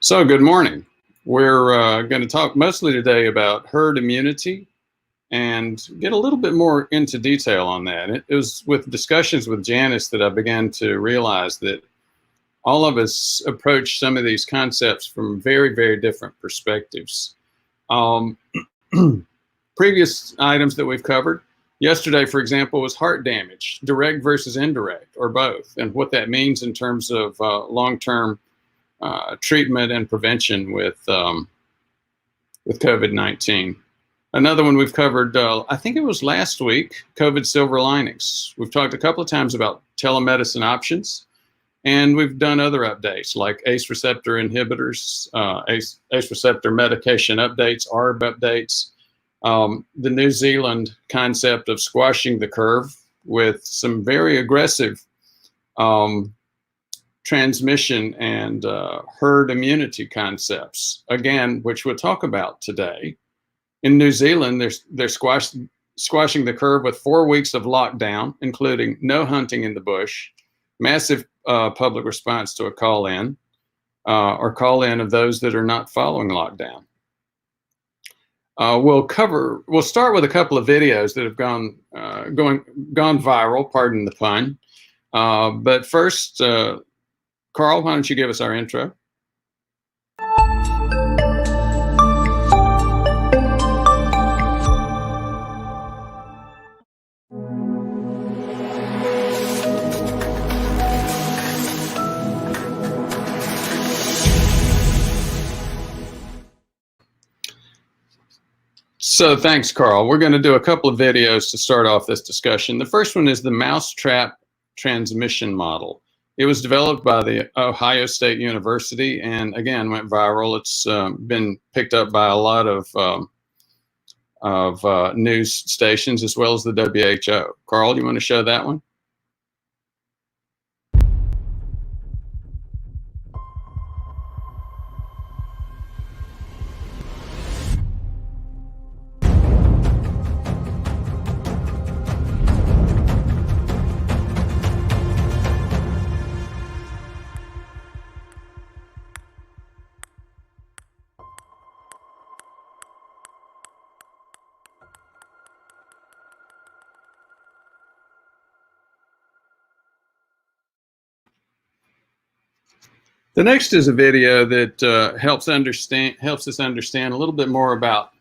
So good morning. We're going to talk mostly today about herd immunity and get a little bit more into detail on that. It was with discussions with Janice that I began to realize that all of us approach some of these concepts from very, very different perspectives. Previous items that we've covered, yesterday, for example, was heart damage, direct versus indirect, or both, and what that means in terms of long-term treatment and prevention with COVID-19. Another one we've covered, I think it was last week, COVID silver linings. We've talked a couple of times about telemedicine options, and we've done other updates like ACE receptor inhibitors, ACE receptor medication updates, ARB updates, the New Zealand concept of squashing the curve with some very aggressive transmission and herd immunity concepts, again, which we'll talk about today. In New Zealand, they're squashing the curve with 4 weeks of lockdown, including no hunting in the bush, massive public response to a call-in or call-in of those that are not following lockdown. We'll start with a couple of videos that have gone viral, pardon the pun. But first, Carl, why don't you give us our intro? So thanks, Carl. We're going to do a couple of videos to start off this discussion. The first one is the Mousetrap transmission model. It was developed by the Ohio State University and again went viral. It's been picked up by a lot of news stations as well as the WHO. Carl, you want to show that one? The next is a video that helps us understand a little bit more about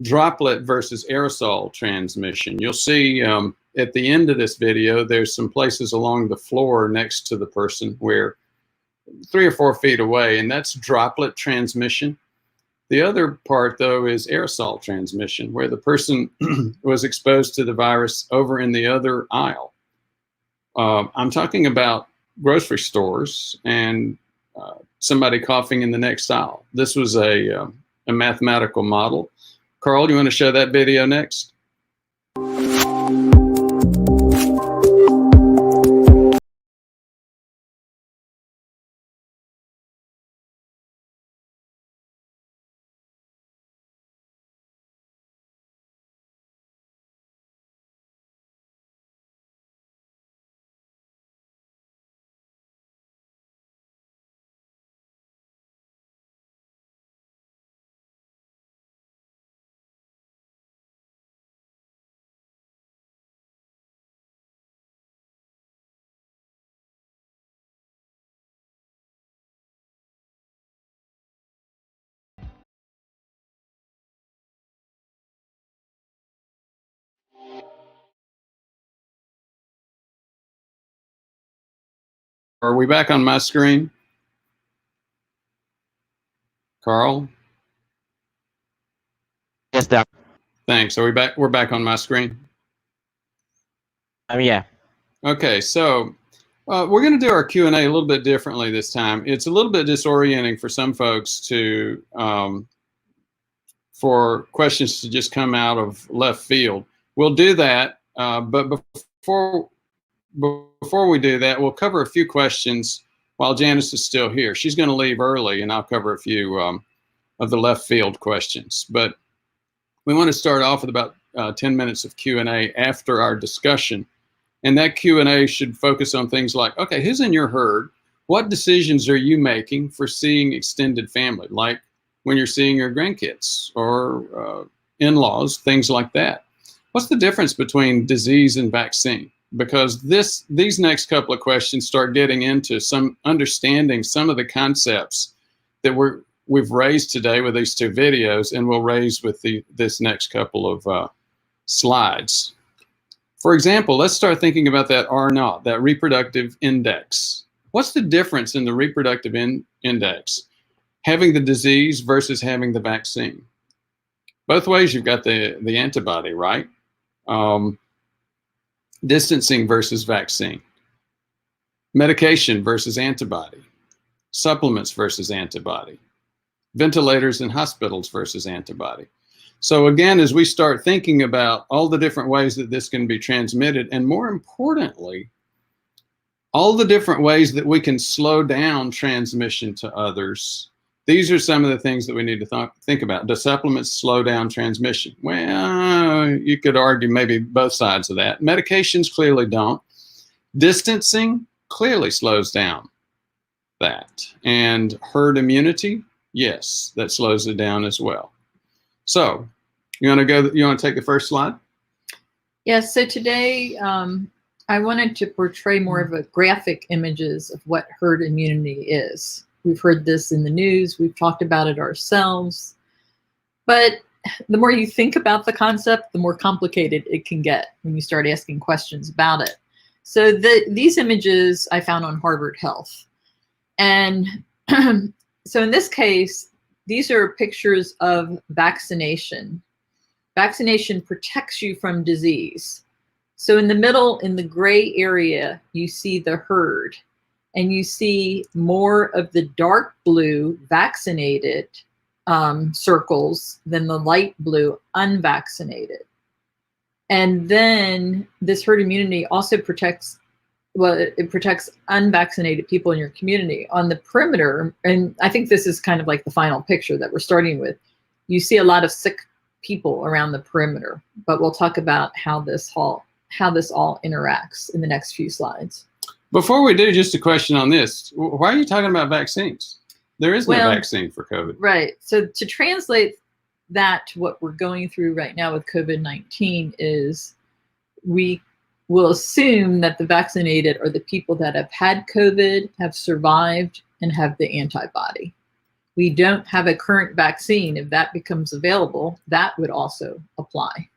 droplet versus aerosol transmission. You'll see at the end of this video, there's some places along the floor next to the person where 3 or 4 feet away, and that's droplet transmission. The other part, though, is aerosol transmission, where the person was exposed to the virus over in the other aisle. I'm talking about grocery stores and somebody coughing in the next aisle. This was a mathematical model. Carl, you want to show that video next? Are we back on my screen? Carl? Yes, Doc. Thanks. Are we back? We're back on my screen? Yeah. Okay, so we're going to do our Q&A a little bit differently this time. It's a little bit disorienting for some folks to for questions to just come out of left field. We'll do that, but before we do that, we'll cover a few questions while Janice is still here. She's going to leave early, and I'll cover a few of the left field questions. But we want to start off with about 10 minutes of Q&A after our discussion. And that Q&A should focus on things like, okay, who's in your herd? What decisions are you making for seeing extended family, like when you're seeing your grandkids or in-laws, things like that? What's the difference between disease and vaccine? Because these next couple of questions start getting into some understanding some of the concepts that we've raised today with these two videos, and we'll raise with this next couple of slides. For example, let's start thinking about that R0, that reproductive index. What's the difference in the reproductive index, having the disease versus having the vaccine? Both ways you've got the antibody, right? Distancing versus vaccine. Medication versus antibody. Supplements versus antibody. Ventilators in hospitals versus antibody. So again, as we start thinking about all the different ways that this can be transmitted, and more importantly, all the different ways that we can slow down transmission to others, these are some of the things that we need to think about. Do supplements slow down transmission? Well, you could argue maybe both sides of that. Medications clearly don't. Distancing clearly slows down that. And herd immunity, yes, that slows it down as well. So, you want to take the first slide? Yes, so today I wanted to portray more of a graphic images of what herd immunity is. We've heard this in the news, we've talked about it ourselves, but the more you think about the concept, the more complicated it can get when you start asking questions about it. So these images I found on Harvard Health. And so in this case, these are pictures of vaccination. Vaccination protects you from disease. So in the middle, in the gray area, you see the herd, and you see more of the dark blue vaccinated circles than the light blue unvaccinated. And then this herd immunity also protects, well, it protects unvaccinated people in your community. On the perimeter, and I think this is kind of like the final picture that we're starting with, you see a lot of sick people around the perimeter, but we'll talk about how this all interacts in the next few slides. Before we do, just a question on this. Why are you talking about vaccines? There is no vaccine for COVID. Right. So to translate that to what we're going through right now with COVID-19 is we will assume that the vaccinated are the people that have had COVID, have survived, and have the antibody. We don't have a current vaccine. If that becomes available, that would also apply.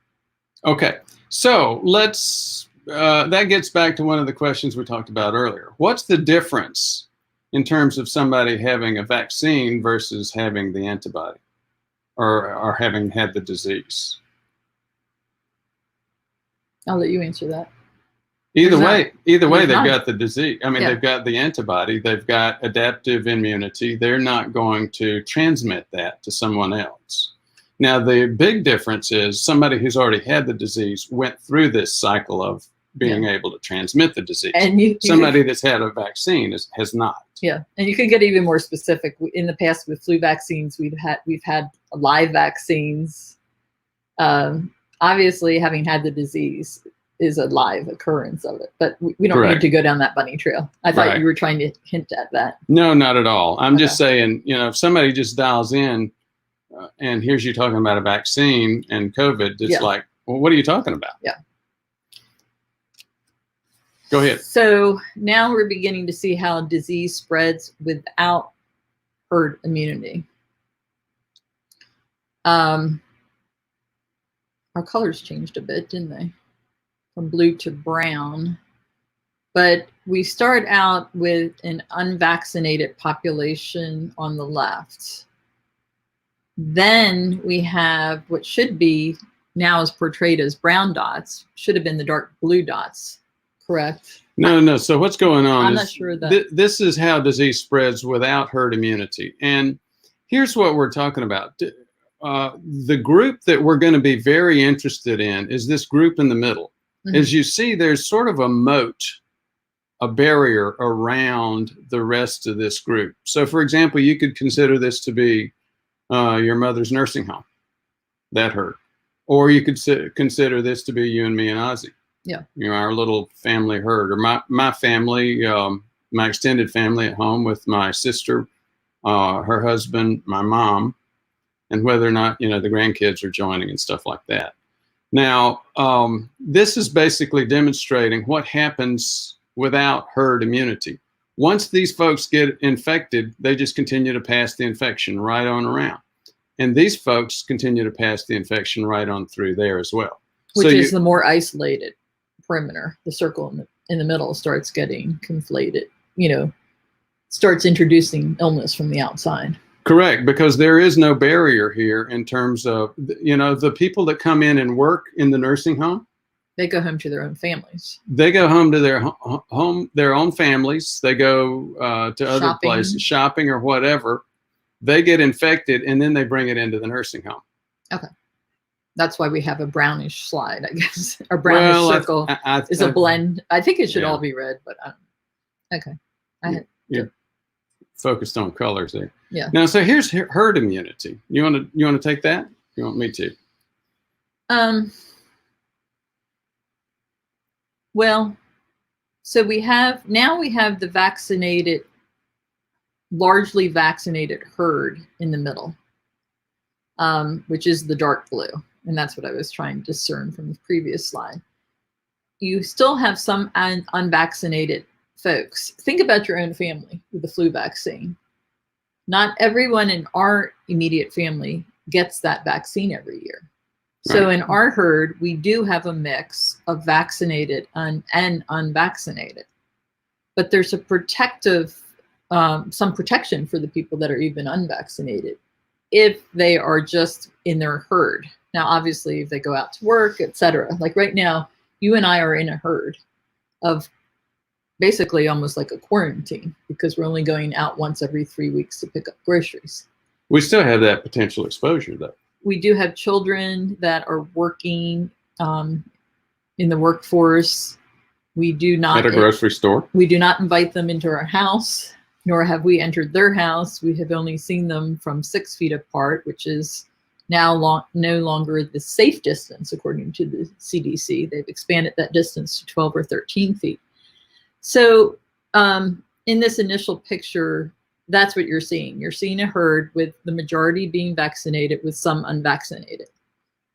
Okay. So let's that gets back to one of the questions we talked about earlier. What's the difference in terms of somebody having a vaccine versus having the antibody or having had the disease? I'll let you answer that. Either way, they've got the disease. I mean, they've got the antibody, they've got adaptive immunity. They're not going to transmit that to someone else. Now, the big difference is somebody who's already had the disease went through this cycle of being able to transmit the disease. And somebody that's had a vaccine has not. Yeah, and you can get even more specific. In the past with flu vaccines, we've had live vaccines. Obviously, having had the disease is a live occurrence of it, but we don't need to go down that bunny trail. I thought you were trying to hint at that. No, not at all. I'm just saying, if somebody just dials in and here's you talking about a vaccine and COVID, it's like, well, what are you talking about? Yeah. Go ahead. So now we're beginning to see how disease spreads without herd immunity. Our colors changed a bit, didn't they? From blue to brown. But we start out with an unvaccinated population on the left. Then we have what should be now is portrayed as brown dots, should have been the dark blue dots. Correct. No. So what's going on? I'm not sure that this is how disease spreads without herd immunity. And here's what we're talking about. The group that we're going to be very interested in is this group in the middle. Mm-hmm. As you see, there's sort of a moat, a barrier around the rest of this group. So, for example, you could consider this to be your mother's nursing home, that herd. Or you could consider this to be you and me and Ozzy. Yeah. Our little family herd, or my family, my extended family at home with my sister, her husband, my mom, and whether or not, you know, the grandkids are joining and stuff like that. Now, this is basically demonstrating what happens without herd immunity. Once these folks get infected, they just continue to pass the infection right on around. And these folks continue to pass the infection right on through there as well. Which so is the more isolated perimeter. The circle in the middle starts getting conflated, you know, starts introducing illness from the outside. Correct, because there is no barrier here in terms of, you know, the people that come in and work in the nursing home. They go home to their own families. They go home to their own families. They go to other places, shopping or whatever. They get infected, and then they bring it into the nursing home. Okay. That's why we have a brownish slide, I guess. Our brownish circle is a blend. I think it should all be red, but okay. You're focused on colors there. Yeah. Now, so here's herd immunity. You want to take that? You want me to? Well, so we have the vaccinated, largely vaccinated herd in the middle, which is the dark blue. And that's what I was trying to discern from the previous slide. You still have some unvaccinated folks. Think about your own family with the flu vaccine. Not everyone in our immediate family gets that vaccine every year. So in our herd, we do have a mix of vaccinated and unvaccinated. But there's a protective, some protection for the people that are even unvaccinated if they are just in their herd. Now, obviously, if they go out to work, etc. Like right now, you and I are in a herd of basically almost like a quarantine because we're only going out once every 3 weeks to pick up groceries. We still have that potential exposure, though. We do have children that are working in the workforce. We do not— at a grocery store. We do not invite them into our house, nor have we entered their house. We have only seen them from 6 feet apart, which is now no longer the safe distance, according to the CDC. They've expanded that distance to 12 or 13 feet. So in this initial picture, that's what you're seeing. You're seeing a herd with the majority being vaccinated with some unvaccinated,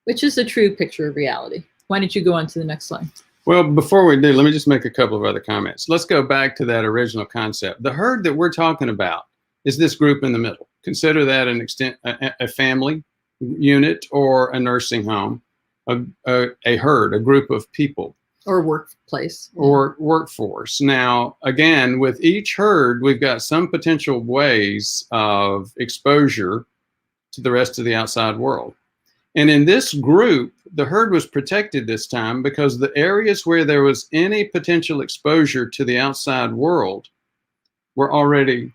which is a true picture of reality. Why don't you go on to the next slide? Well, before we do, let me just make a couple of other comments. Let's go back to that original concept. The herd that we're talking about is this group in the middle. Consider that a family unit or a nursing home, a herd, a group of people. Or workplace. Or workforce. Now, again, with each herd, we've got some potential ways of exposure to the rest of the outside world. And in this group, the herd was protected this time because the areas where there was any potential exposure to the outside world were already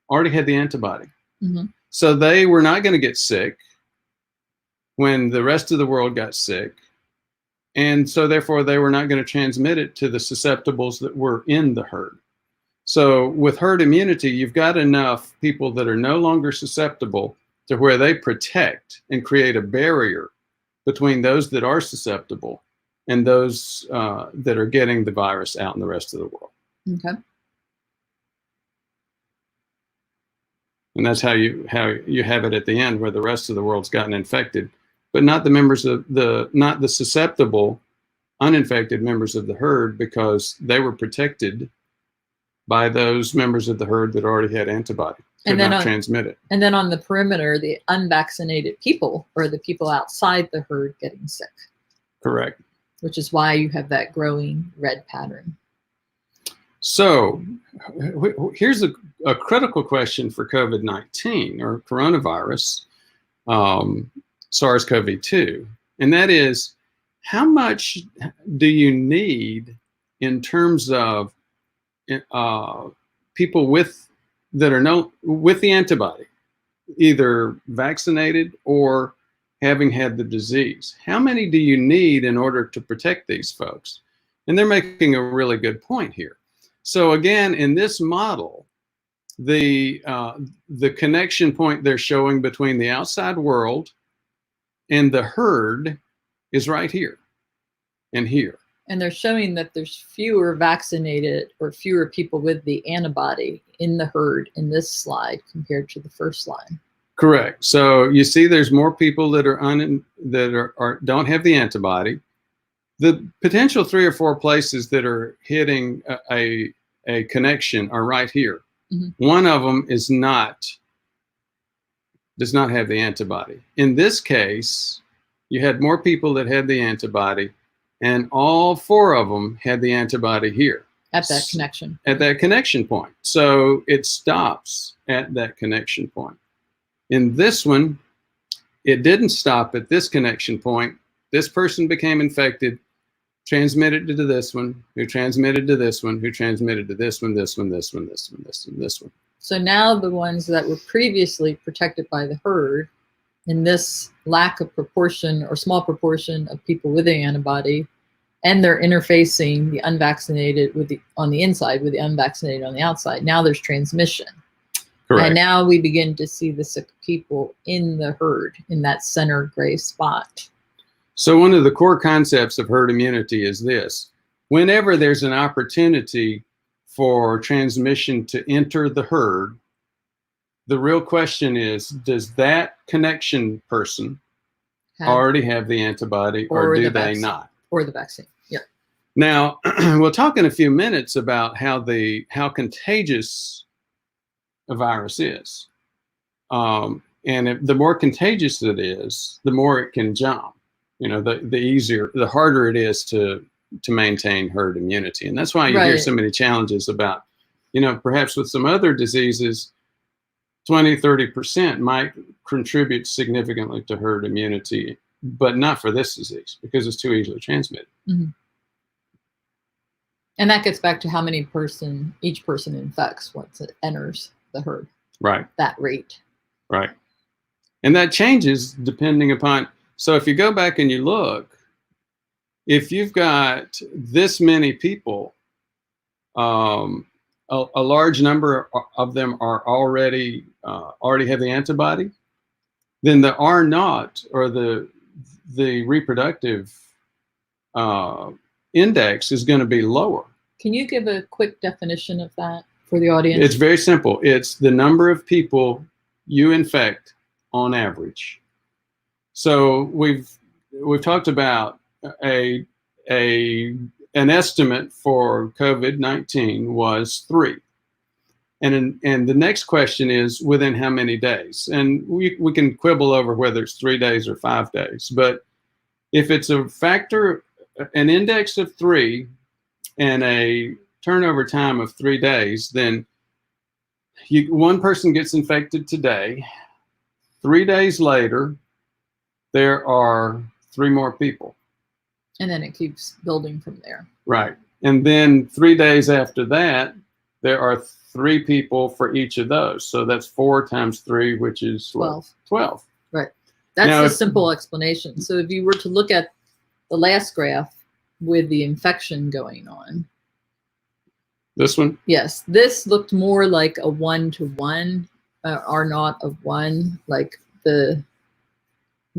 had the antibody. Mm-hmm. So they were not going to get sick when the rest of the world got sick. And so therefore they were not going to transmit it to the susceptibles that were in the herd. So with herd immunity, you've got enough people that are no longer susceptible to where they protect and create a barrier between those that are susceptible and those that are getting the virus out in the rest of the world. Okay. And that's how you have it at the end, where the rest of the world's gotten infected, but not the members of not the susceptible, uninfected members of the herd, because they were protected by those members of the herd that already had antibody. And then not transmit it. And then on the perimeter, the unvaccinated people or the people outside the herd getting sick. Correct. Which is why you have that growing red pattern. So here's a critical question for COVID-19 or coronavirus, SARS-CoV-2, and that is, how much do you need in terms of people with the antibody, either vaccinated or having had the disease? How many do you need in order to protect these folks? And they're making a really good point here. So again, in this model, the connection point they're showing between the outside world and the herd is right here and here. And they're showing that there's fewer vaccinated or fewer people with the antibody in the herd in this slide compared to the first slide. Correct. So you see there's more people that are don't have the antibody. The potential 3 or 4 places that are hitting a connection are right here. Mm-hmm. One of them does not have the antibody. In this case, you had more people that had the antibody, and all 4 of them had the antibody here. At that connection. At that connection point. So it stops at that connection point. In this one, it didn't stop at this connection point. This person became infected, transmitted to this one, who transmitted to this one, who transmitted to this one, this one, this one, this one, this one, this one. So now the ones that were previously protected by the herd, in this lack of proportion or small proportion of people with the antibody, and they're interfacing the unvaccinated with on the inside with the unvaccinated on the outside. Now there's transmission. Correct. And now we begin to see the sick people in the herd in that center gray spot. So one of the core concepts of herd immunity is this: whenever there's an opportunity for transmission to enter the herd, the real question is, does that connection person already have the antibody, or do they not? Or the vaccine, yeah. Now, we'll talk in a few minutes about how contagious a virus is. And the more contagious it is, the more it can jump. You know, the harder it is to maintain herd immunity. And that's why you hear so many challenges about, you know, perhaps with some other diseases, 20-30% might contribute significantly to herd immunity, but not for this disease because it's too easily transmitted. Mm-hmm. And that gets back to how many each person infects once it enters the herd. Right. That rate. Right. And that changes depending upon, so if you go back and you look, if you've got this many people, a large number of them are already have the antibody, then the R naught, or the reproductive index, is going to be lower. Can you give a quick definition of that for the audience? It's very simple. It's the number of people you infect on average. So we've talked about an estimate for COVID-19 was 3. And the next question is, within how many days? And we can quibble over whether it's 3 days or 5 days. But if it's a factor, an index of 3 and a turnover time of 3 days, then one person gets infected today. 3 days later, there are 3 more people. And then it keeps building from there. Right. And then 3 days after that, there are 3 people for each of those. So that's 4 times 3, which is 12. 12. Right. That's a simple explanation. So if you were to look at the last graph with the infection going on. This one? Yes. This looked more like a 1-to-1, R naught of 1, like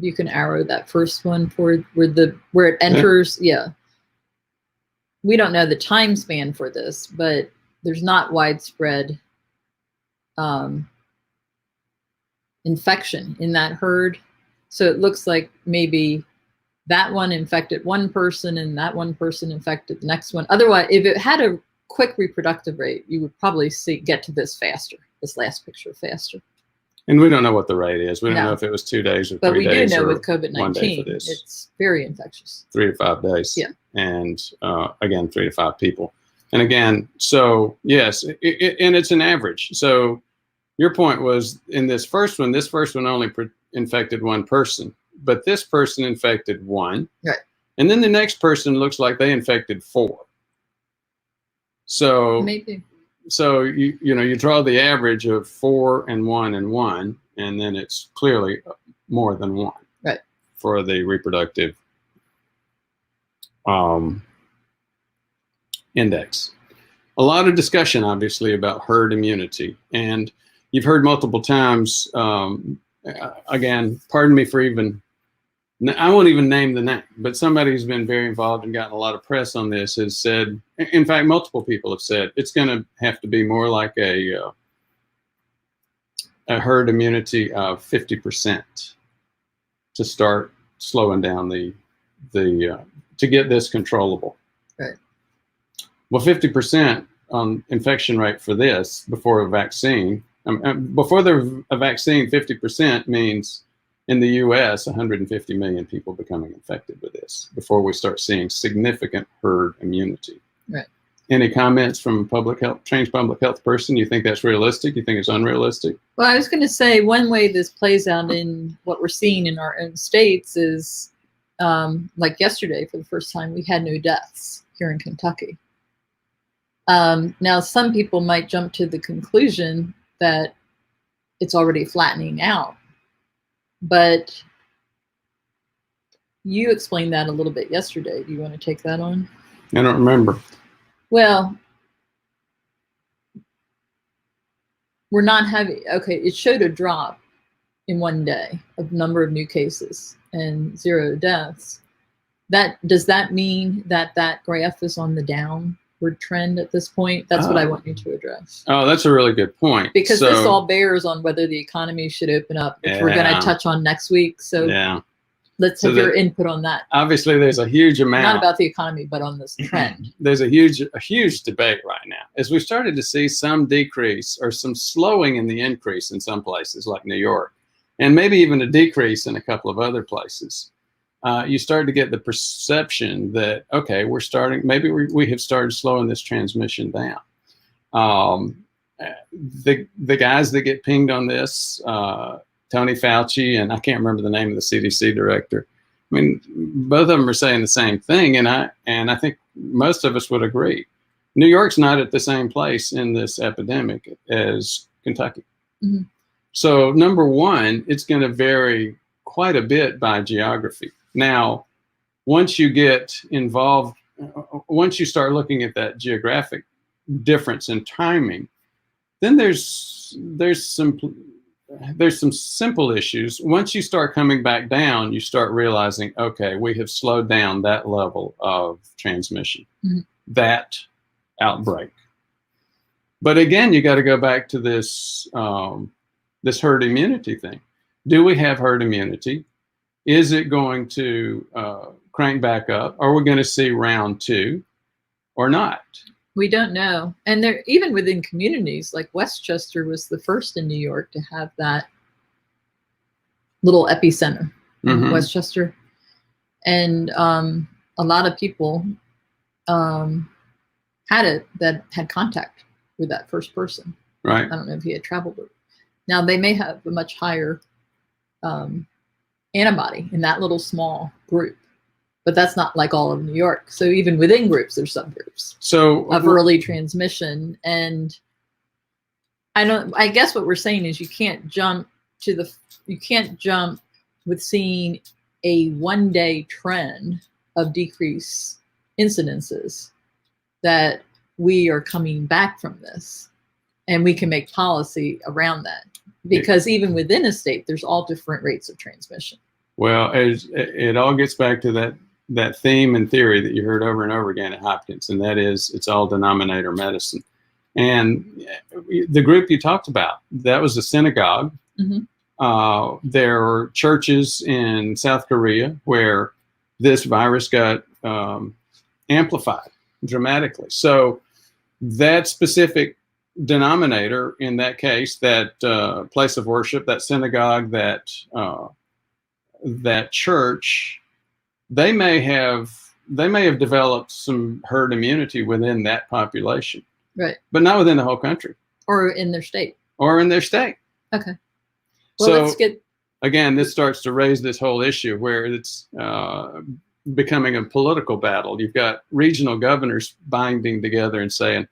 you can arrow that first one for where it enters. Yeah. We don't know the time span for this, but there's not widespread infection in that herd. So it looks like maybe that one infected one person and that one person infected the next one. Otherwise, if it had a quick reproductive rate, you would probably get to this faster, this last picture faster. And we don't know what the rate is. We don't know if it was 2 days or 3 days. But we do know with COVID-19, it's very infectious. 3 to 5 days. Yeah. And again, 3 to 5 people. And again, so yes, and it's an average. So your point was, in this first one only infected 1 person, but this person infected 1. Right. And then the next person looks like they infected 4. So maybe. So you draw the average of 4 and 1 and 1, and then it's clearly more than 1. Right. For the reproductive index. A lot of discussion, obviously, about herd immunity, and you've heard multiple times. Again, pardon me for even I won't even name the name, but somebody who's been very involved and gotten a lot of press on this has said, in fact, multiple people have said, it's going to have to be more like a herd immunity of 50% to start slowing down to get this controllable. Right. Well, 50% on infection rate for this before a vaccine. Before there's a vaccine, 50% means in the U.S., 150 million people becoming infected with this before we start seeing significant herd immunity. Right. Any comments from trained public health person? You think that's realistic? You think it's unrealistic? Well, I was going to say one way this plays out in what we're seeing in our own states is like yesterday, for the first time, we had no deaths here in Kentucky. Now, some people might jump to the conclusion that it's already flattening out, but you explained that a little bit yesterday. Do you want to take that on? I don't remember. Well, we're not having, okay, it showed a drop in one day of number of new cases and 0 deaths. Does that mean that that graph is on the downward trend at this point? That's what I want you to address. Oh, that's a really good point. Because this all bears on whether the economy should open up, which we're going to touch on next week. So let's have your input on that. Obviously, there's a huge amount. Not about the economy, but on this trend. There's a huge debate right now. As we started to see some decrease or some slowing in the increase in some places like New York, and maybe even a decrease in a couple of other places, you start to get the perception that, okay, maybe we have started slowing this transmission down. The guys that get pinged on this, Tony Fauci, and I can't remember the name of the CDC director. I mean, both of them are saying the same thing, and I think most of us would agree. New York's not at the same place in this epidemic as Kentucky. Mm-hmm. So number one, it's going to vary quite a bit by geography. Now, once you get involved, once you start looking at that geographic difference in timing, then there's some simple issues. Once you start coming back down, you start realizing, okay, we have slowed down that level of transmission, that outbreak. But again, you got to go back to this this herd immunity thing. Do we have herd immunity? Is it going to crank back up? Are we going to see round 2 or not? We don't know. And there, even within communities, like Westchester was the first in New York to have that little epicenter in Westchester. And a lot of people had it that had contact with that first person. Right. I don't know if he had traveled with. Now, they may have a much higher antibody in that little small group. But that's not like all of New York. So even within groups, there's subgroups of early transmission. And I guess what we're saying is you can't jump with seeing a one-day trend of decreased incidences that we are coming back from this. And we can make policy around that. Because even within a state, there's all different rates of transmission. Well, it all gets back to that theme and theory that you heard over and over again at Hopkins, and that is it's all denominator medicine. And the group you talked about, that was a synagogue. There are churches in South Korea where this virus got amplified dramatically. So that specific denominator, in that case, that place of worship, that synagogue, that church, they may have developed some herd immunity within that population, right? But not within the whole country, or in their state, Okay. Well, so let's get again. This starts to raise this whole issue where it's becoming a political battle. You've got regional governors binding together and saying,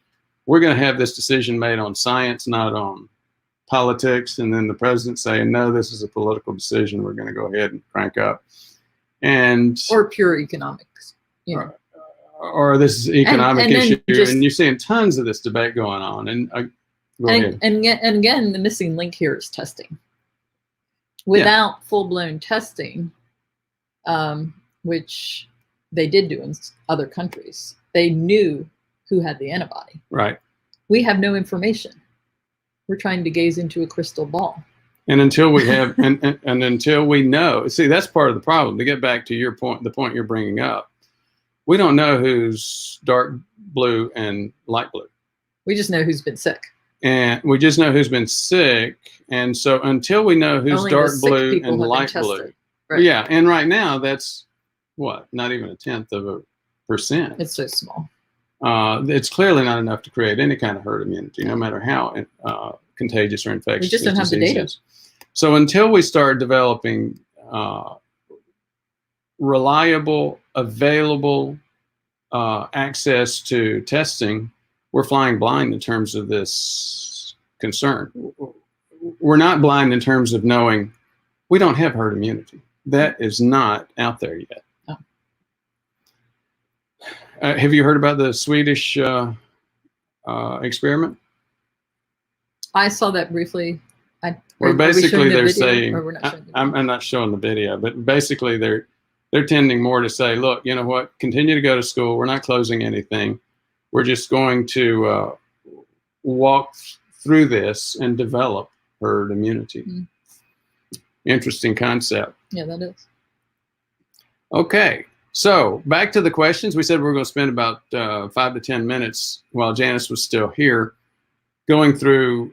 "We're going to have this decision made on science, not on politics," and then the president saying, "No, this is a political decision. We're going to go ahead and crank up." Or pure economics, or this is an economic issue, and you're seeing tons of this debate going on. And again, the missing link here is testing. Without full-blown testing, which they did do in other countries. They knew who had the antibody. Right. We have no information. We're trying to gaze into a crystal ball. And until we have, and until we know, see, that's part of the problem. To get back to your point, the point you're bringing up, we don't know who's dark blue and light blue. We just know who's been sick. And we just know who's been sick. And so until we know who's Only dark the sick blue people and have been light tested. blue. Right. Yeah. And right now, that's what? Not even 0.1%. It's so small. It's clearly not enough to create any kind of herd immunity, no matter how contagious or infectious. We just don't have the data. Is. So until we start developing reliable, available access to testing, we're flying blind in terms of this concern. We're not blind in terms of knowing we don't have herd immunity. That is not out there yet. Oh. Have you heard about the Swedish experiment? I saw that briefly. Well, basically they're saying, I'm not showing the video, but basically they're tending more to say, look, you know what, continue to go to school. We're not closing anything. We're just going to walk through this and develop herd immunity. Mm-hmm. Interesting concept. Yeah, that is. Okay, so back to the questions. We said we were going to spend about 5 to 10 minutes while Janice was still here going through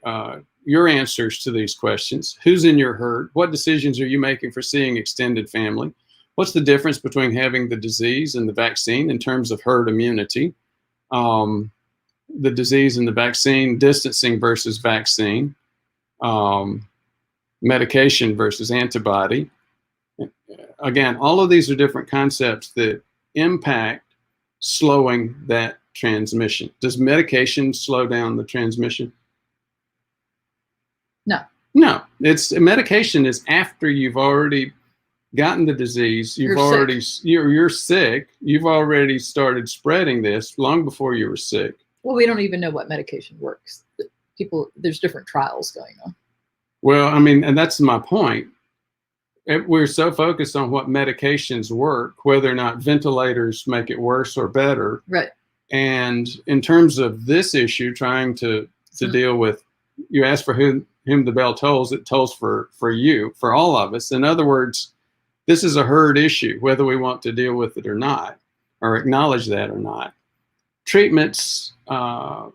your answers to these questions. Who's in your herd? What decisions are you making for seeing extended family? What's the difference between having the disease and the vaccine in terms of herd immunity? The disease and the vaccine, distancing versus vaccine, medication versus antibody. Again, all of these are different concepts that impact slowing that transmission. Does medication slow down the transmission? No. No, medication is after you've already gotten the disease. You're sick. You've already started spreading this long before you were sick. Well, we don't even know what medication works. There's different trials going on. Well, I mean, and that's my point. We're so focused on what medications work, whether or not ventilators make it worse or better. Right. And in terms of this issue, trying to deal with, you ask for whom the bell tolls, it tolls for you, for all of us. In other words, this is a herd issue, whether we want to deal with it or not, or acknowledge that or not. Treatments are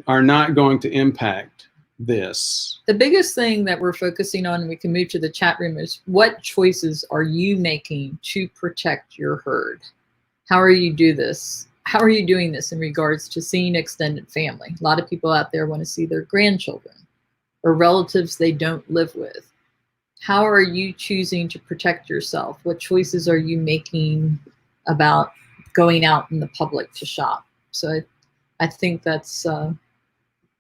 not going to impact this. The biggest thing that we're focusing on, and we can move to the chat room, is what choices are you making to protect your herd? How are you doing this in regards to seeing extended family? A lot of people out there want to see their grandchildren or relatives they don't live with. How are you choosing to protect yourself? What choices are you making about going out in the public to shop? So I think that's,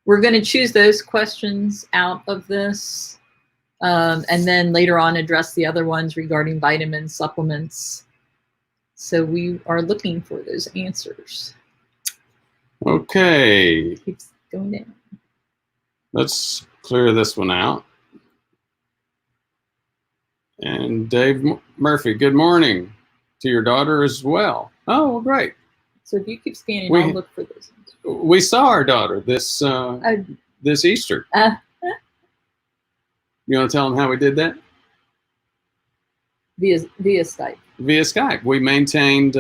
we're going to choose those questions out of this, and then later on address the other ones regarding vitamins, supplements. So we are looking for those answers. Okay. Keeps going down. Let's clear this one out. And Dave Murphy, good morning to your daughter as well. Oh, well, great. So if you keep scanning, I'll look for those. We saw our daughter this Easter. You want to tell them how we did that? Via Skype. Via Skype. We maintained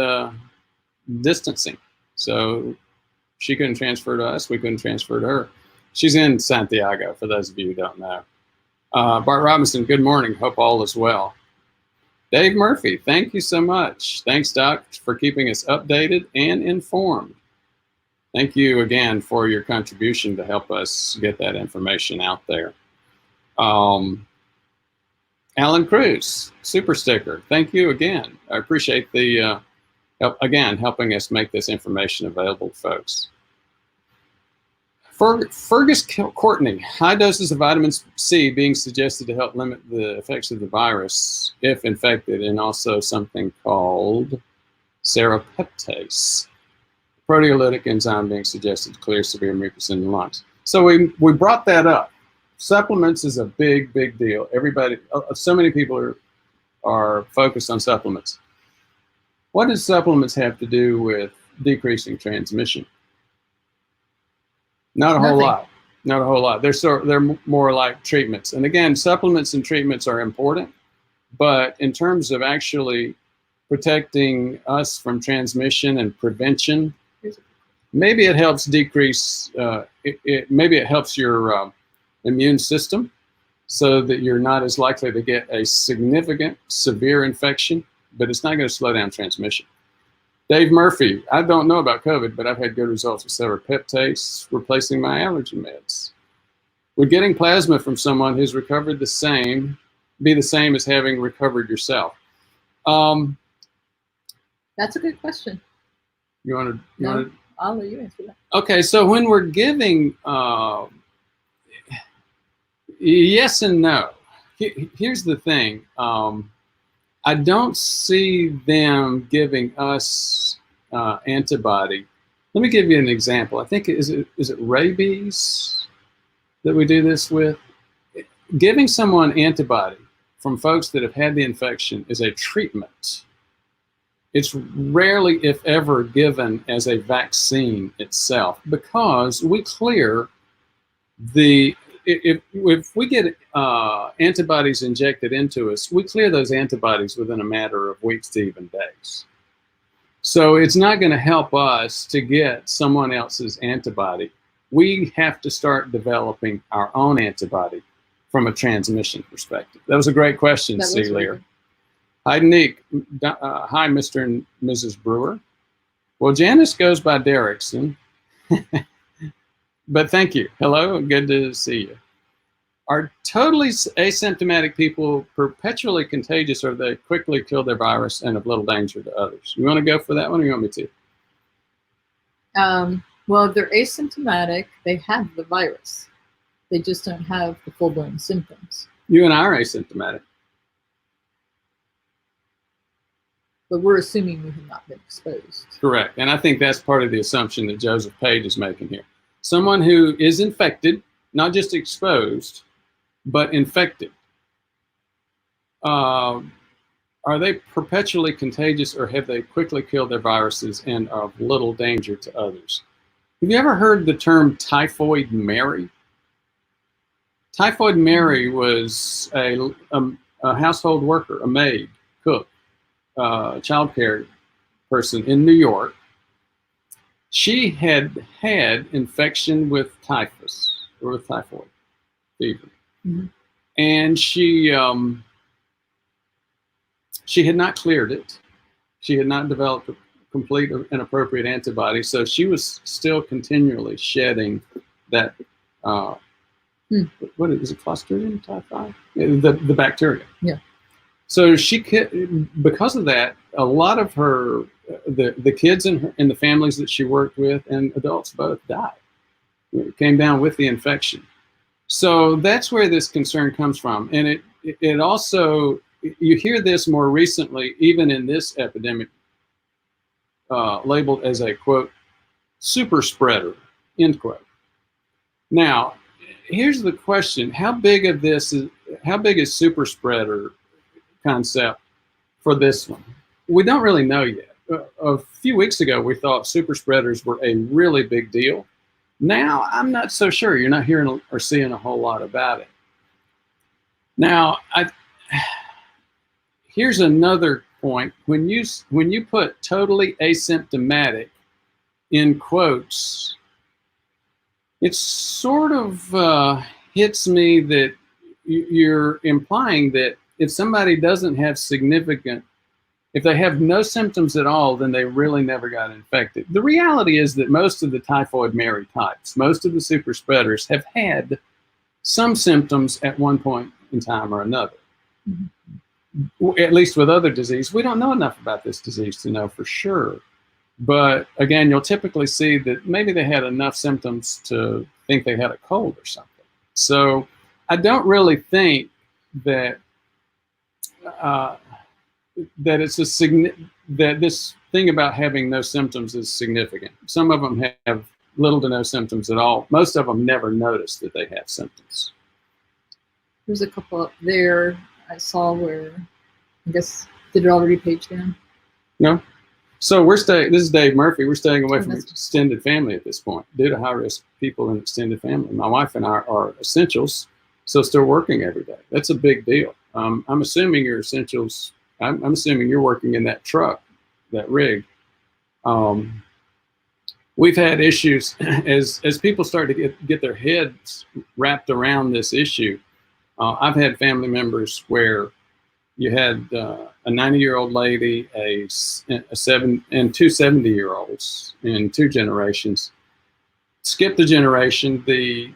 distancing. So she couldn't transfer to us. We couldn't transfer to her. She's in Santiago, for those of you who don't know. Bart Robinson, good morning. Hope all is well. Dave Murphy, thank you so much. Thanks, Doc, for keeping us updated and informed. Thank you again for your contribution to help us get that information out there. Alan Cruz, super sticker. Thank you again. I appreciate the, helping us make this information available to folks. Fergus Courtney, high doses of vitamin C being suggested to help limit the effects of the virus if infected, and also something called serapeptase, proteolytic enzyme being suggested to clear severe mucus in the lungs. So we brought that up. Supplements is a big deal. Everybody, so many people are are focused on supplements. What does supplements have to do with decreasing transmission? Not a whole lot. Not a whole lot. They're more like treatments. And again, supplements and treatments are important, but in terms of actually protecting us from transmission and prevention, maybe it helps decrease, maybe it helps your immune system so that you're not as likely to get a significant, severe infection, but it's not going to slow down transmission. Dave Murphy, I don't know about COVID, but I've had good results with several peptides replacing my allergy meds. Would getting plasma from someone who's recovered the same be the same as having recovered yourself? That's a good question. You want to? I'll let you answer that. Okay, so when we're giving, yes and no. Here's the thing. I don't see them giving us antibody. Let me give you an example. I think, is it rabies that we do this with? Giving someone antibody from folks that have had the infection is a treatment. It's rarely, if ever, given as a vaccine itself, because we clear the, if we get antibodies injected into us, we clear those antibodies within a matter of weeks to even days. So it's not going to help us to get someone else's antibody. We have to start developing our own antibody from a transmission perspective. That was a great question, C. Lear. Hi, Nick. Hi, Mr. and Mrs. Brewer. Well, Janice goes by Derrickson. But thank you. Hello, good to see you. Are totally asymptomatic people perpetually contagious, or they quickly kill their virus and of little danger to others? You want to go for that one, or you want me to? Well, if they're asymptomatic, they have the virus. They just don't have the full-blown symptoms. You and I are asymptomatic. But we're assuming we have not been exposed. Correct. And I think that's part of the assumption that Joseph Page is making here. Someone who is infected, not just exposed, but infected. Are they perpetually contagious, or have they quickly killed their viruses and are of little danger to others? Have you ever heard the term Typhoid Mary? Typhoid Mary was a household worker, a maid, cook, child care person in New York. She had had infection with typhus, or with typhoid fever. Mm-hmm. And she had not cleared it. She had not developed a complete and appropriate antibody, so she was still continually shedding that, what is it, Clostridium typhi? The bacteria. Yeah. So she could, because of that, a lot of her, the kids in the families that she worked with, and adults both, died. It came down with the infection. So that's where this concern comes from. And it also, you hear this more recently, even in this epidemic, labeled as a, quote, super spreader, end quote. Now, here's the question. How big is super spreader concept for this one? We don't really know yet. A few weeks ago, we thought super spreaders were a really big deal. Now, I'm not so sure. You're not hearing or seeing a whole lot about it. Now, here's another point. When you put totally asymptomatic in quotes, it sort of hits me that you're implying that if somebody doesn't have if they have no symptoms at all, then they really never got infected. The reality is that most of the Typhoid Mary types, most of the super spreaders, have had some symptoms at one point in time or another. Mm-hmm. At least with other disease. We don't know enough about this disease to know for sure. But again, you'll typically see that maybe they had enough symptoms to think they had a cold or something. So I don't really think that that this thing about having no symptoms is significant. Some of them have little to no symptoms at all. Most of them never notice that they have symptoms. There's a couple up there I saw where I guess, did it already page down? No. So we're staying, this is Dave Murphy. We're staying away from that's- extended family at this point due to high risk people in extended family. My wife and I are essentials, so still working every day. That's a big deal. I'm assuming you're essentials. I'm assuming you're working in that truck, that rig. We've had issues as people start to get their heads wrapped around this issue. I've had family members where you had a 90-year-old lady, and two 70-year-olds in two generations. Skip the generation. The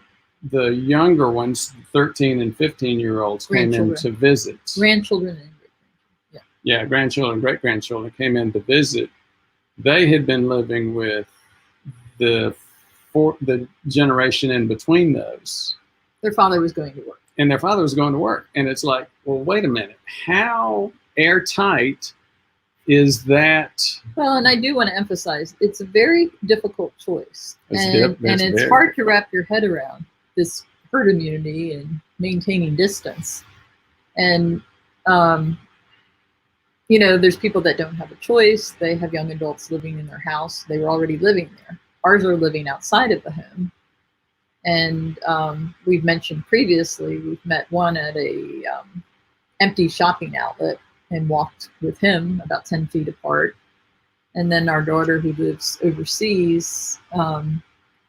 younger ones, 13 and 15-year-olds, came in to visit. Grandchildren and great-grandchildren. Yeah, grandchildren, great-grandchildren came in to visit. They had been living with the generation in between those. Their father was going to work. And their father was going to work. And it's like, well, wait a minute. How airtight is that? Well, and I do want to emphasize, it's a very difficult choice. And it's hard to wrap your head around this herd immunity and maintaining distance. And, you know, there's people that don't have a choice. They have young adults living in their house. They were already living there. Ours are living outside of the home. And we've mentioned previously, we've met one at a empty shopping outlet and walked with him about 10 feet apart. And then our daughter who lives overseas, well,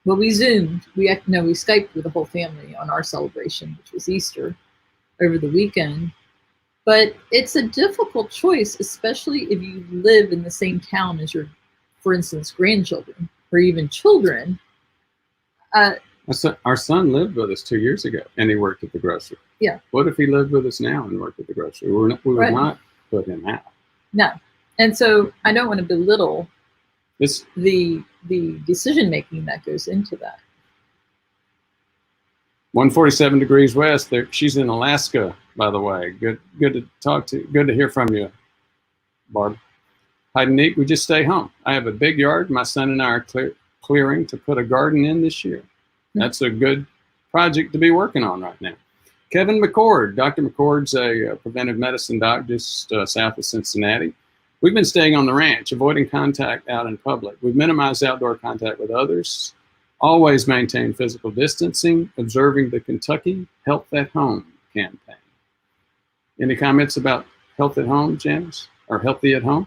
we Zoomed, we Skyped with the whole family on our celebration, which was Easter, over the weekend. But it's a difficult choice, especially if you live in the same town as your, for instance, grandchildren or even children. Our son lived with us 2 years ago, and he worked at the grocery. Yeah. What if he lived with us now and worked at the grocery? We would not put him out. No. And so I don't want to belittle the decision making that goes into that. 147 degrees west. She's in Alaska, by the way. Good to talk to. Good to hear from you, Barb. Hide and eat. We just stay home. I have a big yard. My son and I are clearing to put a garden in this year. That's a good project to be working on right now. Kevin McCord. Dr. McCord's a preventive medicine doc just south of Cincinnati. We've been staying on the ranch, avoiding contact out in public. We've minimized outdoor contact with others, always maintain physical distancing, observing the Kentucky Health at Home campaign. Any comments about health at home, Janice, or healthy at home?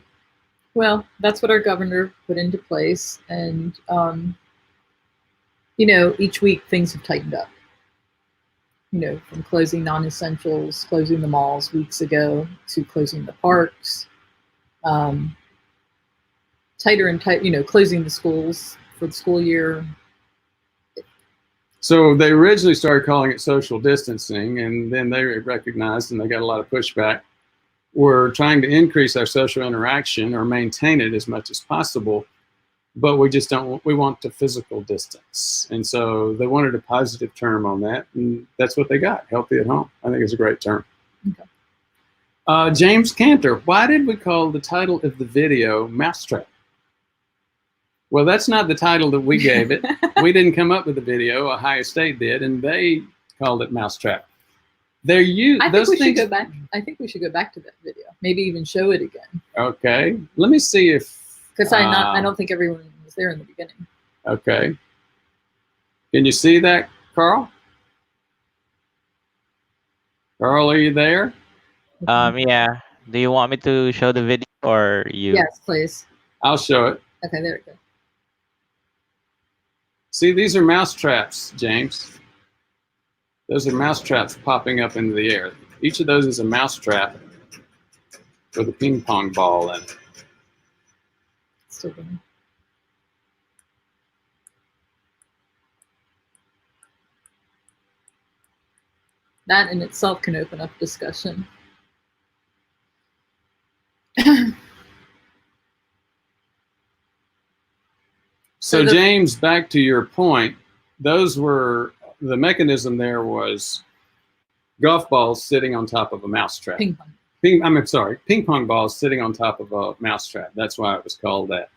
Well, that's what our governor put into place. And, you know, each week things have tightened up. You know, from closing non-essentials, closing the malls weeks ago, to closing the parks, tighter and tight, you know, closing the schools for the school year. So they originally started calling it social distancing, and then they recognized, and they got a lot of pushback, we're trying to increase our social interaction or maintain it as much as possible, but we just don't, we want the physical distance. And so they wanted a positive term on that, and that's what they got, healthy at home. I think it's a great term. Okay. James Cantor, why did we call the title of the video Mousetrap? Well, that's not the title that we gave it. We didn't come up with the video, Ohio State did, and they called it Mousetrap. I think we should go back. I think we should go back to that video. Maybe even show it again. Okay. Let me see if. Because I don't think everyone was there in the beginning. Okay. Can you see that, Carl? Carl, are you there? Yeah. Do you want me to show the video or you? Yes, please. I'll show it. Okay, there we go. See, these are mouse traps, James. Those are mouse traps popping up into the air. Each of those is a mouse trap with a ping pong ball in it. Still going. That in itself can open up discussion. So James, back to your point, those were, the mechanism there was golf balls sitting on top of a mouse trap. Ping pong. Ping pong balls sitting on top of a mouse trap. That's why it was called that.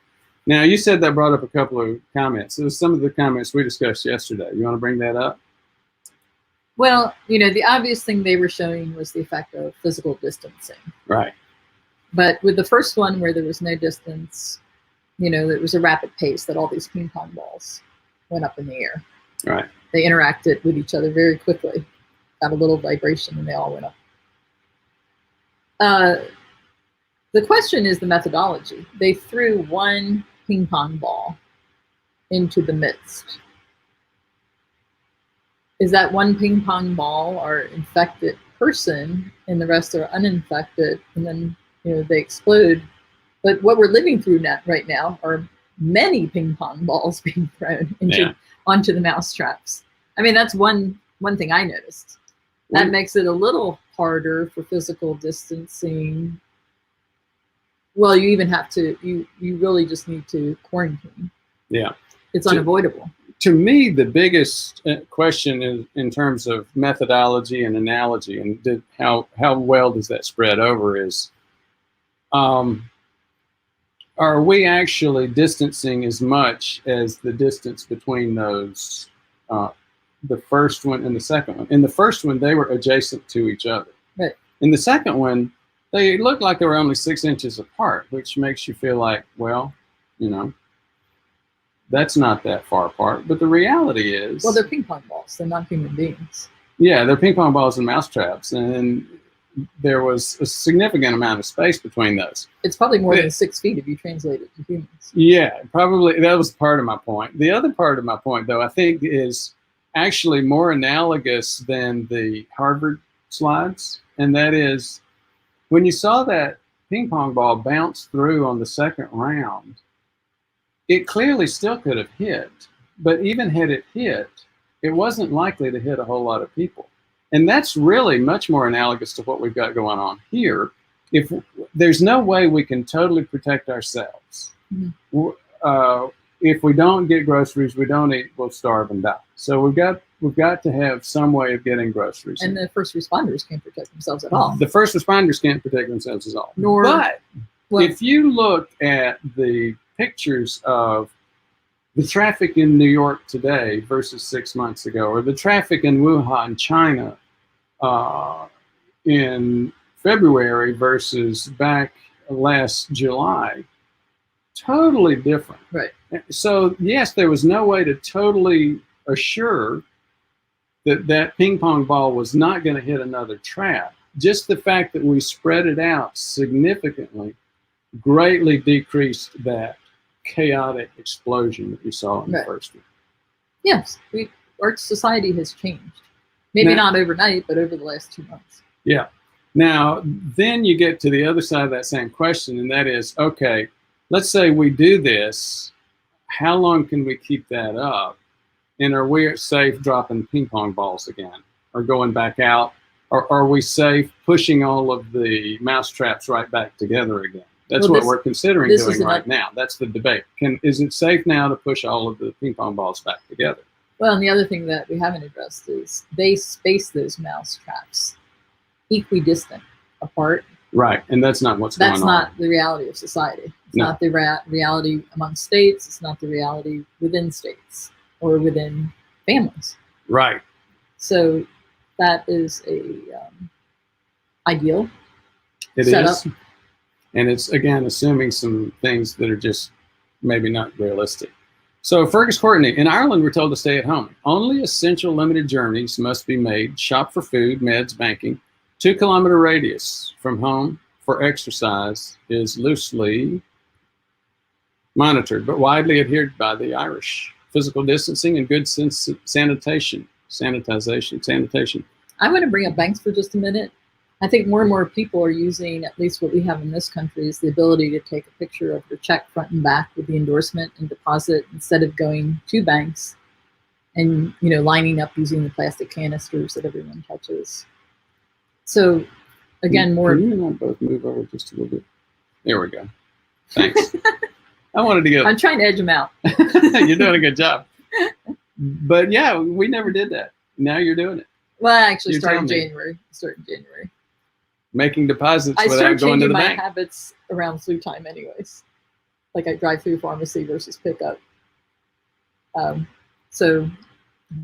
Now, you said that brought up a couple of comments. It was some of the comments we discussed yesterday. You want to bring that up? Well, you know, the obvious thing they were showing was the effect of physical distancing. Right. But with the first one where there was no distance, it was a rapid pace that all these ping pong balls went up in the air. Right. They interacted with each other very quickly, got a little vibration, and they all went up. The question is the methodology. They threw one ping pong ball into the midst. Is that one ping pong ball our infected person and the rest are uninfected, and then they explode? But what we're living through right now are many ping pong balls being thrown onto the mousetraps. I mean, that's one thing I noticed. That makes it a little harder for physical distancing. Well, you even have to, you really just need to quarantine. Yeah. It's unavoidable. To me, the biggest question is in terms of methodology and analogy and how well does that spread over is, are we actually distancing as much as the distance between those, the first one and the second one? In the first one, they were adjacent to each other. Right. In the second one, they looked like they were only 6 inches apart, which makes you feel like, well, that's not that far apart. But the reality is... Well, they're ping pong balls. They're not human beings. Yeah, they're ping pong balls and mousetraps. And there was a significant amount of space between those. It's probably more than 6 feet if you translate it to humans. Yeah, probably. That was part of my point. The other part of my point, though, I think is actually more analogous than the Harvard slides. And that is, when you saw that ping pong ball bounce through on the second round, it clearly still could have hit. But even had it hit, it wasn't likely to hit a whole lot of people. And that's really much more analogous to what we've got going on here. If there's no way we can totally protect ourselves. Mm-hmm. If we don't get groceries, we don't eat, we'll starve and die. So we've got to have some way of getting groceries. And the first responders can't protect themselves at all. The first responders can't protect themselves at all. But if you look at the pictures of the traffic in New York today versus 6 months ago, or the traffic in Wuhan, China, in February versus back last July, totally different. Right. So yes, there was no way to totally assure that ping pong ball was not going to hit another trap. Just the fact that we spread it out significantly greatly decreased that chaotic explosion that we saw in the first one. Yes, our society has changed. Maybe not overnight, but over the last 2 months. Yeah. Now, then you get to the other side of that same question, and that is, okay, let's say we do this. How long can we keep that up? And are we safe dropping ping pong balls again or going back out? Or are we safe pushing all of the mousetraps right back together again? That's what we're considering doing right now. That's the debate. Is it safe now to push all of the ping pong balls back together? Well, and the other thing that we haven't addressed is they space those mousetraps equidistant apart. Right, and that's not what's going on. That's not the reality of society. It's not the reality among states. It's not the reality within states or within families. Right. So that is a ideal setup. And it's, again, assuming some things that are just maybe not realistic. So Fergus Courtney, in Ireland, we're told to stay at home. Only essential limited journeys must be made. Shop for food, meds, banking. 2 kilometer radius from home for exercise is loosely monitored, but widely adhered by the Irish. Physical distancing and good sanitation. I want to bring up banks for just a minute. I think more and more people are using, at least what we have in this country, is the ability to take a picture of your check front and back with the endorsement and deposit instead of going to banks and lining up using the plastic canisters that everyone touches. So again, more. Can you and I both move over just a little bit? There we go. Thanks. I wanted to get. I'm trying to edge them out. You're doing a good job. But yeah, we never did that. Now you're doing it. Well, I actually started in January. Making deposits without going to the bank. I started changing my habits around flu time anyways. Like I drive through pharmacy versus pickup. So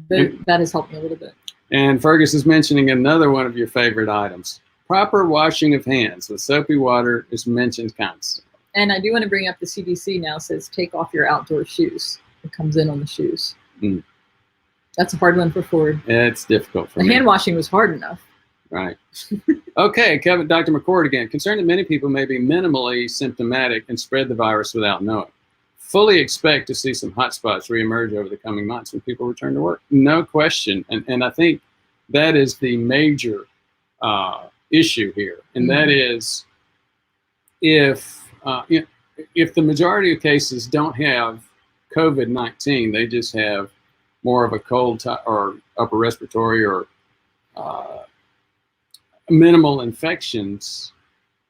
that has helped me a little bit. And Fergus is mentioning another one of your favorite items, Proper washing of hands with soapy water is mentioned constantly. And I do want to bring up the CDC now says take off your outdoor shoes. It comes in on the shoes. Mm. That's a hard one for Ford. It's difficult for The me. hand washing was hard enough. Right. Okay, Kevin, Dr. McCord again. Concerned that many people may be minimally symptomatic and spread the virus without knowing. Fully expect to see some hotspots reemerge over the coming months when people return to work. No question. And I think that is the major issue here. And that is if the majority of cases don't have COVID-19, they just have more of a cold or upper respiratory or minimal infections,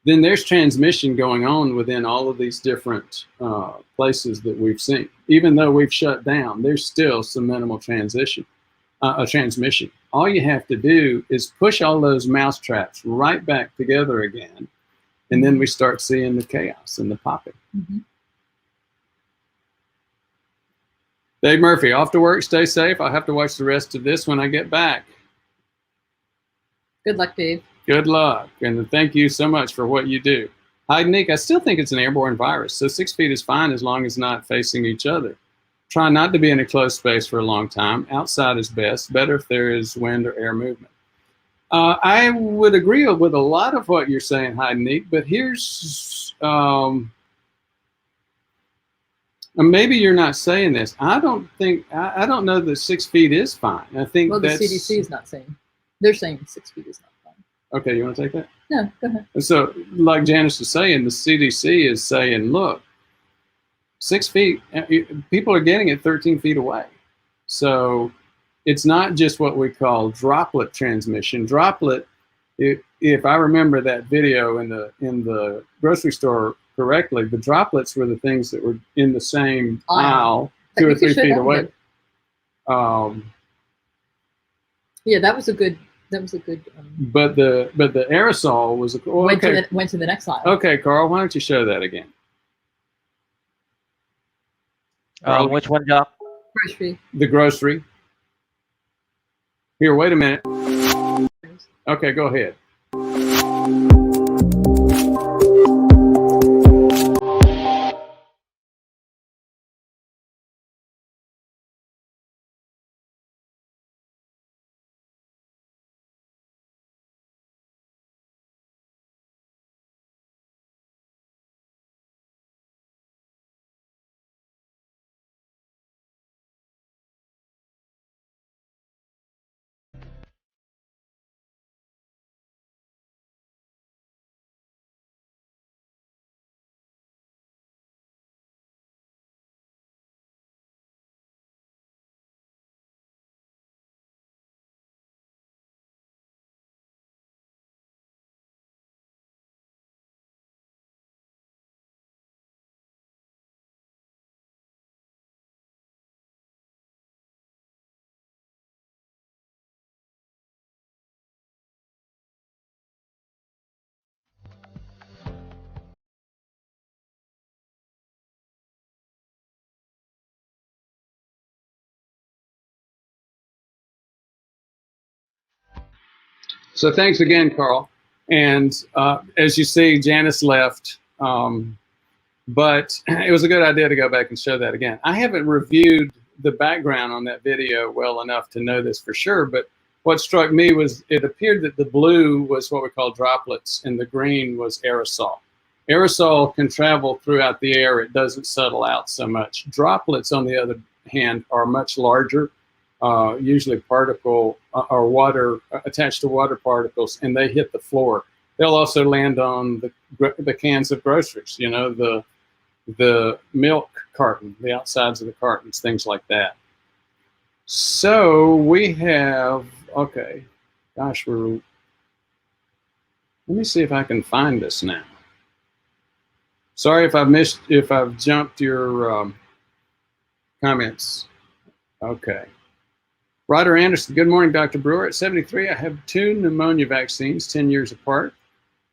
then there's transmission going on within all of these different places that we've seen. Even though we've shut down, there's still some minimal transmission. All you have to do is push all those mousetraps right back together again, and then we start seeing the chaos and the popping. Mm-hmm. Dave Murphy, off to work, stay safe. I'll have to watch the rest of this when I get back. Good luck, Dave. Good luck, and thank you so much for what you do. Hi, Nick. I still think it's an airborne virus, so 6 feet is fine as long as not facing each other. Try not to be in a closed space for a long time. Outside is best. Better if there is wind or air movement. I would agree with a lot of what you're saying, Hi, Nick, but here's, maybe you're not saying this. I don't know that 6 feet is fine. I think the CDC is not saying. They're saying 6 feet is not fine. Okay, you want to take that? No, go ahead. So, like Janice was saying, the CDC is saying, look, 6 feet, people are getting it 13 feet away. So it's not just what we call droplet transmission. Droplet, if I remember that video in the grocery store correctly, the droplets were the things that were in the same aisle 2 or 3 feet away. Yeah, that was a good. But the aerosol was went to the next aisle. Okay, Carl, why don't you show that again? Which one, Doc? Grocery. The grocery. Here, wait a minute. Okay, go ahead. So thanks again, Carl. And as you see, Janice left, but it was a good idea to go back and show that again. I haven't reviewed the background on that video well enough to know this for sure, but what struck me was it appeared that the blue was what we call droplets and the green was aerosol. Aerosol can travel throughout the air. It doesn't settle out so much. Droplets, on the other hand, are much larger. Usually particle or water attached to water particles, and they hit the floor. They'll also land on the cans of groceries, you know, the milk carton, the outsides of the cartons, things like that. So we have, okay, gosh, let me see if I can find this now. Sorry if I've jumped your comments. Okay. Ryder Anderson, good morning, Dr. Brewer. At 73, I have 2 pneumonia vaccines, 10 years apart.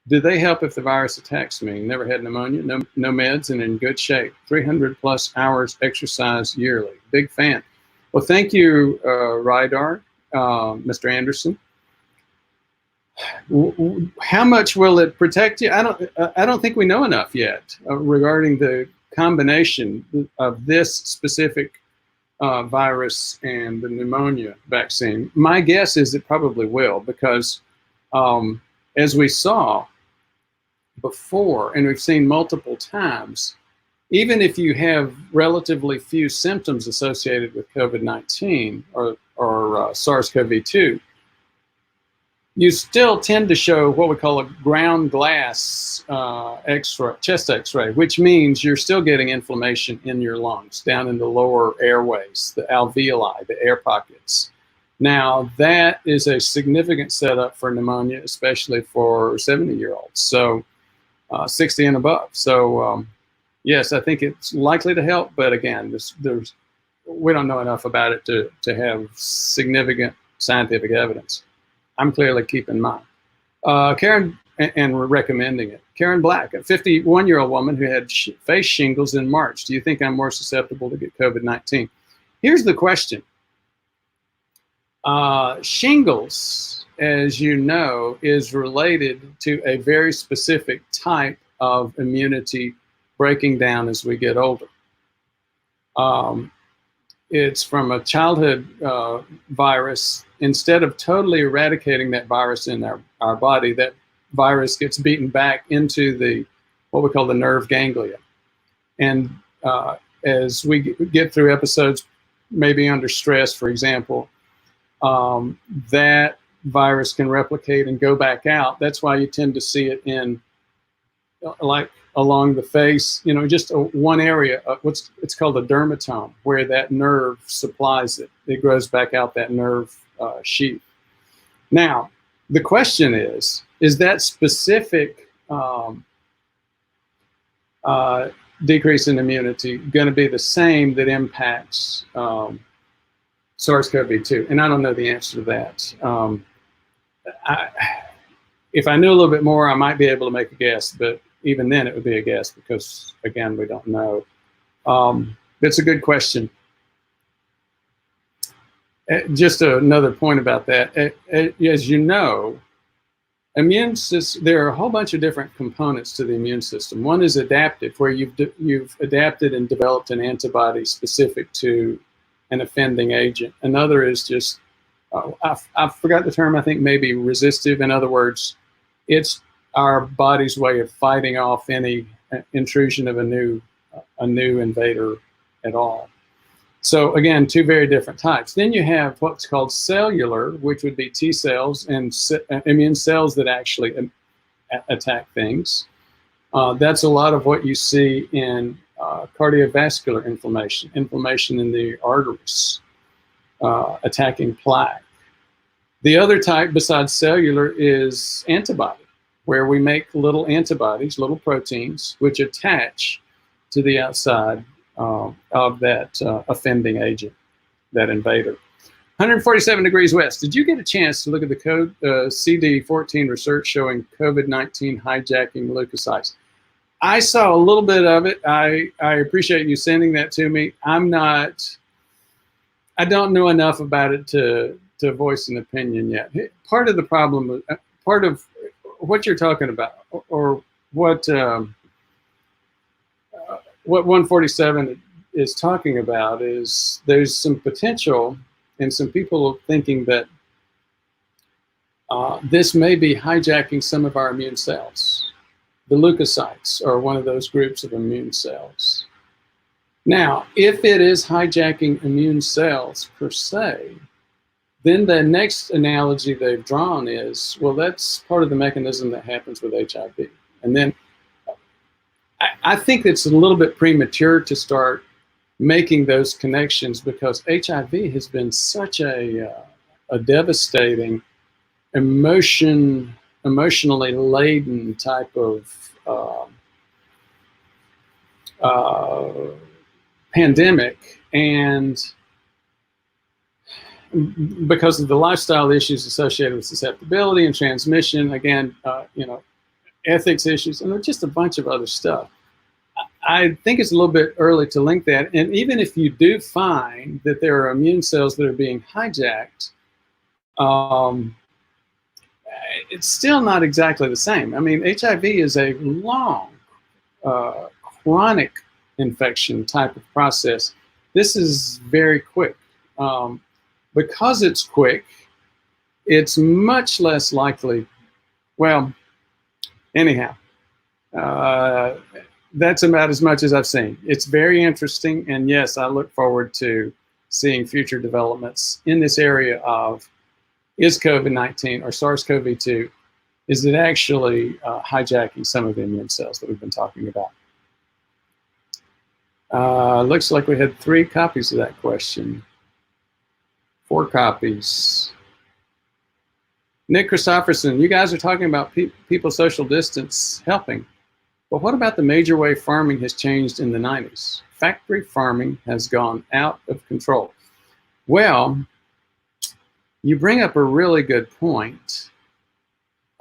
Do they help if the virus attacks me? Never had pneumonia, no meds, and in good shape. 300 plus hours exercise yearly. Big fan. Well, thank you, Ryder, Mr. Anderson. How much will it protect you? I don't think we know enough yet regarding the combination of this specific virus and the pneumonia vaccine. My guess is it probably will, because as we saw before, and we've seen multiple times, even if you have relatively few symptoms associated with COVID-19 or SARS-CoV-2, you still tend to show what we call a ground glass X-ray, chest X-ray, which means you're still getting inflammation in your lungs, down in the lower airways, the alveoli, the air pockets. Now, that is a significant setup for pneumonia, especially for 70-year-olds, so 60 and above. So, yes, I think it's likely to help, but again, we don't know enough about it to have significant scientific evidence. I'm clearly keeping mine. Karen, and we're recommending it. Karen Black, a 51-year-old woman who had face shingles in March. Do you think I'm more susceptible to get COVID-19? Here's the question. Shingles, as you know, is related to a very specific type of immunity breaking down as we get older. It's from a childhood virus. Instead of totally eradicating that virus in our body, that virus gets beaten back into what we call the nerve ganglia. And as we get through episodes, maybe under stress, for example, that virus can replicate and go back out. That's why you tend to see it in, like, along the face, just one area, it's called a dermatome, where that nerve supplies it. It grows back out that nerve sheath. Now, the question is that specific decrease in immunity going to be the same that impacts SARS-CoV-2? And I don't know the answer to that. If I knew a little bit more, I might be able to make a guess, but even then it would be a guess because, again, we don't know. It's a good question. Just another point about that. As you know, there are a whole bunch of different components to the immune system. One is adaptive, where you've adapted and developed an antibody specific to an offending agent. Another is just, I forgot the term, I think maybe resistive. In other words, it's our body's way of fighting off any intrusion of a new invader at all. So again, two very different types. Then you have what's called cellular, which would be T cells and immune cells that actually attack things. That's a lot of what you see in cardiovascular inflammation, inflammation in the arteries, attacking plaque. The other type besides cellular is antibody, where we make little antibodies, little proteins, which attach to the outside of that offending agent, that invader. 147 degrees west. Did you get a chance to look at the code CD14 research showing COVID-19 hijacking leukocytes? I saw a little bit of it. I appreciate you sending that to me. I don't know enough about it to voice an opinion yet. Part of the problem, part of what you're talking about, or what 147 is talking about, is there's some potential and some people thinking that this may be hijacking some of our immune cells. The leukocytes are one of those groups of immune cells. Now, if it is hijacking immune cells per se, then the next analogy they've drawn is, well, that's part of the mechanism that happens with HIV. And then I think it's a little bit premature to start making those connections, because HIV has been such a devastating, emotionally laden type of pandemic, and because of the lifestyle issues associated with susceptibility and transmission, again, ethics issues, and just a bunch of other stuff. I think it's a little bit early to link that. And even if you do find that there are immune cells that are being hijacked, it's still not exactly the same. I mean, HIV is a long, chronic infection type of process. This is very quick. Because it's quick, it's much less likely. Well, anyhow, that's about as much as I've seen. It's very interesting, and yes, I look forward to seeing future developments in this area of, is COVID-19 or SARS-CoV-2, is it actually hijacking some of the immune cells that we've been talking about? Looks like we had 3 copies of that question. 4 copies. Nick Christopherson, you guys are talking about people social distance helping. But what about the major way farming has changed in the 90s? Factory farming has gone out of control. Well, you bring up a really good point.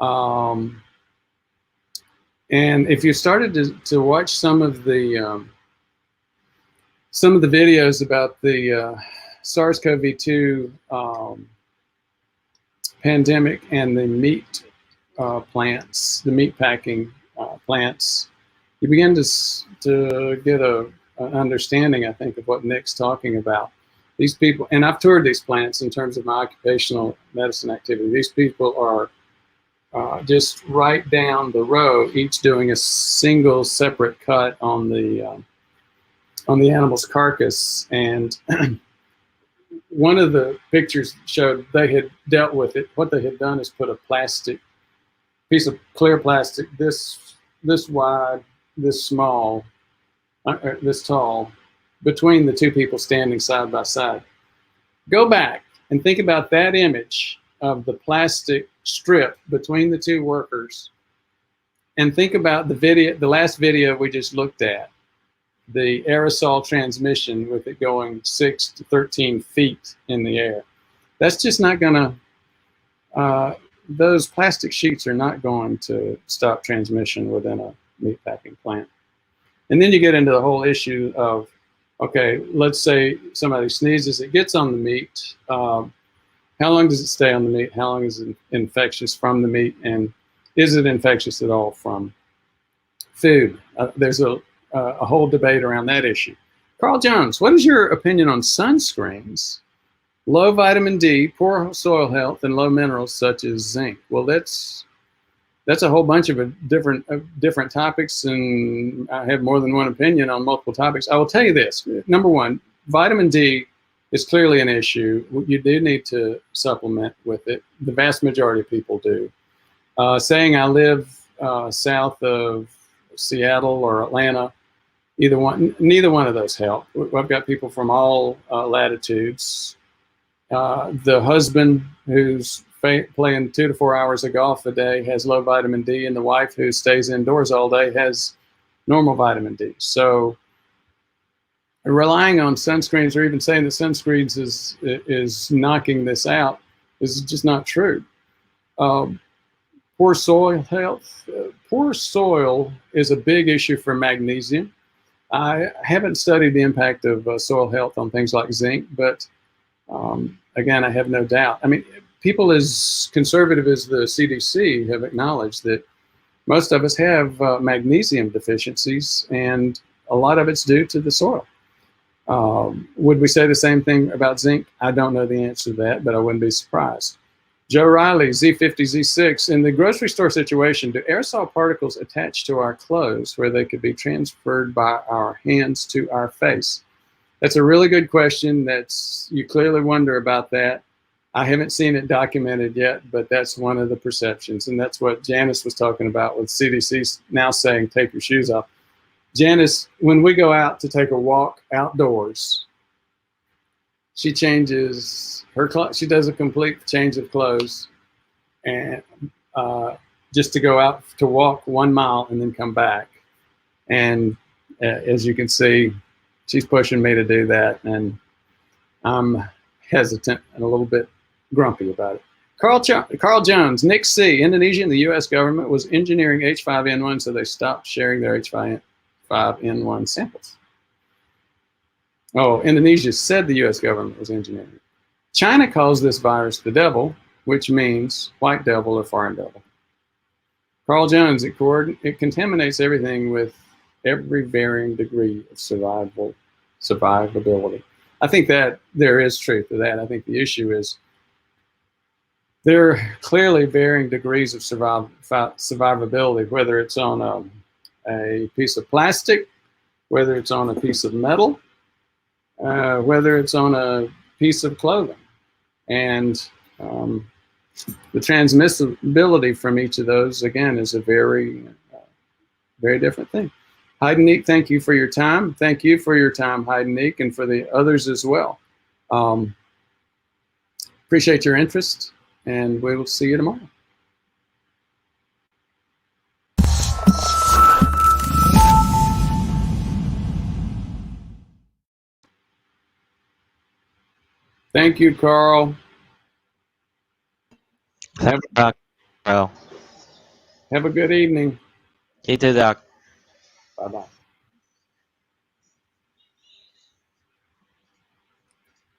And if you started to watch some of the videos about the SARS-CoV-2 pandemic and the meat plants, the meat packing plants, you begin to get an understanding, I think, of what Nick's talking about. These people, and I've toured these plants in terms of my occupational medicine activity. These people are just right down the row, each doing a single separate cut on the animal's carcass. And one of the pictures showed they had dealt with it. What they had done is put a plastic piece of clear plastic, this wide, this small, this tall, between the 2 people standing side by side. Go back and think about that image of the plastic strip between the 2 workers, and think about the video, the last video we just looked at, the aerosol transmission with it going 6 to 13 feet in the air. That's just not gonna, those plastic sheets are not going to stop transmission within a meatpacking plant. And then you get into the whole issue of, okay, let's say somebody sneezes, it gets on the meat. How long does it stay on the meat? How long is it infectious from the meat? And is it infectious at all from food? There's a whole debate around that issue. Carl Jones, what is your opinion on sunscreens? Low vitamin D, poor soil health, and low minerals such as zinc. Well, that's a whole bunch of different topics, and I have more than one opinion on multiple topics. I will tell you this. Number one, vitamin D is clearly an issue. You do need to supplement with it. The vast majority of people do. Saying I live south of Seattle or Atlanta, neither one of those help. I've got people from all latitudes. The husband who's playing 2 to 4 hours of golf a day has low vitamin D, and the wife who stays indoors all day has normal vitamin D. So relying on sunscreens, or even saying that sunscreens is knocking this out, is just not true. Poor soil health. Poor soil is a big issue for magnesium. I haven't studied the impact of soil health on things like zinc, but again, I have no doubt. I mean, people as conservative as the CDC have acknowledged that most of us have magnesium deficiencies, and a lot of it's due to the soil. Would we say the same thing about zinc? I don't know the answer to that, but I wouldn't be surprised. Joe Riley, Z50, Z6, in the grocery store situation, do aerosol particles attach to our clothes where they could be transferred by our hands to our face? That's a really good question. You clearly wonder about that. I haven't seen it documented yet, but that's one of the perceptions. And that's what Janice was talking about with CDC now saying, take your shoes off. Janice, when we go out to take a walk outdoors, she changes her clothes. She does a complete change of clothes, and just to go out to walk 1 mile and then come back. And as you can see, she's pushing me to do that, and I'm hesitant and a little bit grumpy about it. Carl Jones, Nick C. Indonesia and the U.S. government was engineering H5N1, so they stopped sharing their H5N1 samples. Oh, Indonesia said the U.S. government was engineering. China calls this virus the devil. which means white devil or foreign devil. Carl Jones, it contaminates everything with every varying degree of survivability. I think that there is truth to that. I think the issue is there are clearly varying degrees of survivability, whether it's on a piece of plastic, whether it's on a piece of metal, whether it's on a piece of clothing. And the transmissibility from each of those, again, is a very, very different thing. Heidenique, thank you for your time. Thank you for your time, Heidenique, and for the others as well. Appreciate your interest, and we will see you tomorrow. Thank you, Carl. Doc. Well, Have a good evening. you too, Doc. Bye-bye.